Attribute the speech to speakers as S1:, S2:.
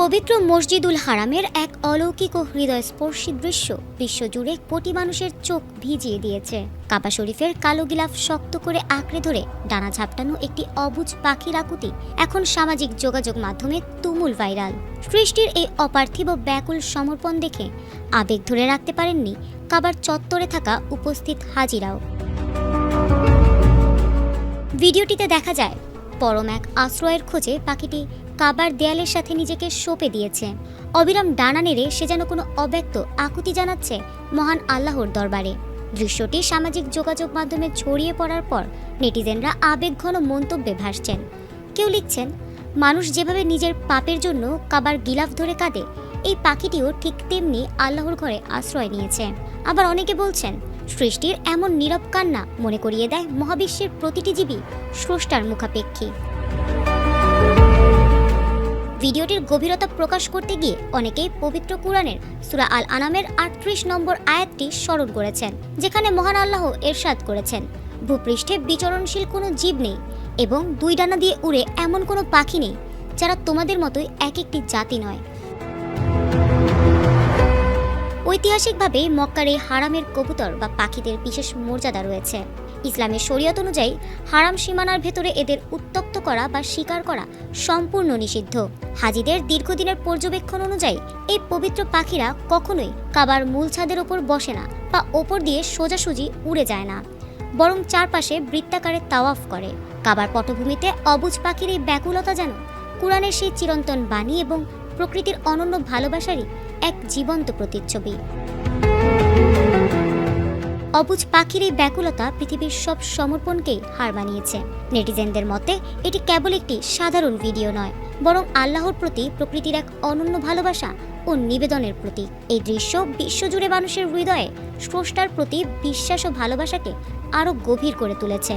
S1: পবিত্র মসজিদুল হারামের এক অলৌকিক ও হৃদয়স্পর্শী দৃশ্য বিশ্বজুড়ে কোটি মানুষের চোখ ভিজিয়ে দিয়েছে। কাবা শরীফের কালো গিলাফ শক্ত করে আঁকড়ে ধরে ডানা ঝাপটানো একটি অবুঝ পাখির আকুতি এখন সামাজিক যোগাযোগ মাধ্যমে তুমুল ভাইরাল। সৃষ্টির এই অপার্থিব ব্যাকুল সমর্পণ দেখে আবেগ ধরে রাখতে পারেননি কাবার চত্বরে থাকা উপস্থিত হাজিরাও। ভিডিওটিতে দেখা যায় পরম এক আশ্রয়ের খোঁজে পাখিটি কাবার দেয়ালের সাথে নিজেকে সঁপে দিয়েছে। অবিরাম ডানা নেড়ে সে যেন কোনো অব্যক্ত আকুতি জানাচ্ছে মহান আল্লাহর দরবারে। দৃশ্যটি সামাজিক যোগাযোগ মাধ্যমে ছড়িয়ে পড়ার পর নেটিজেনরা আবেগঘন মন্তব্যে ভাসছেন। কেউ লিখছেন, মানুষ যেভাবে নিজের পাপের জন্য কাবার গিলাফ ধরে কাঁদে, এই পাখিটিও ঠিক তেমনি আল্লাহর ঘরে আশ্রয় নিয়েছে। আবার অনেকে বলছেন, সৃষ্টির এমন নীরব কান্না মনে করিয়ে দেয় মহাবিশ্বের প্রতিটি জীবী স্রষ্টার মুখাপেক্ষী। ভিডিওটির গভীরতা প্রকাশ করতে গিয়ে অনেকেই পবিত্র কুরআনের সূরা আল আনামের ৩৮ নম্বর আয়াতটি স্মরণ করেছেন, যেখানে মহান আল্লাহ ইরশাদ করেছেন, ভূপৃষ্ঠে বিচরণশীল কোনো জীব নেই এবং দুই ডানা দিয়ে উড়ে এমন কোনো পাখি নেই যারা তোমাদের মতোই এক একটি জাতি নয়। ঐতিহাসিকভাবে মক্কার এই হারামের কবুতর বা পাখিদের বিশেষ মর্যাদা রয়েছে। ইসলামের শরীয়ত অনুযায়ী হারাম সীমানার ভেতরে এদের উত্ত্যক্ত করা বা শিকার করা সম্পূর্ণ নিষিদ্ধ। হাজিদের দীর্ঘদিনের পর্যবেক্ষণ অনুযায়ী এই পবিত্র পাখিরা কখনোই কাবার মূল ছাদের ওপর বসে না বা ওপর দিয়ে সোজাসুজি উড়ে যায় না, বরং চারপাশে বৃত্তাকারে তাওয়াফ করে। কাবার পটভূমিতে অবুঝ পাখির এই ব্যাকুলতা যেন কুরআনের সেই চিরন্তন বাণী এবং প্রকৃতির অনন্য ভালোবাসারই এক জীবন্ত প্রতিচ্ছবি। অবুঝ পাখির এই ব্যাকুলতা পৃথিবীর সব সমর্পণকেই হার মানিয়েছে। নেটিজেনদের মতে এটি কেবল একটি সাধারণ ভিডিও নয়, বরং আল্লাহর প্রতি প্রকৃতির এক অনন্য ভালোবাসা ও নিবেদনের প্রতীক। এই দৃশ্য বিশ্বজুড়ে মানুষের হৃদয়ে স্রষ্টার প্রতি বিশ্বাস ও ভালোবাসাকে আরও গভীর করে তুলেছে।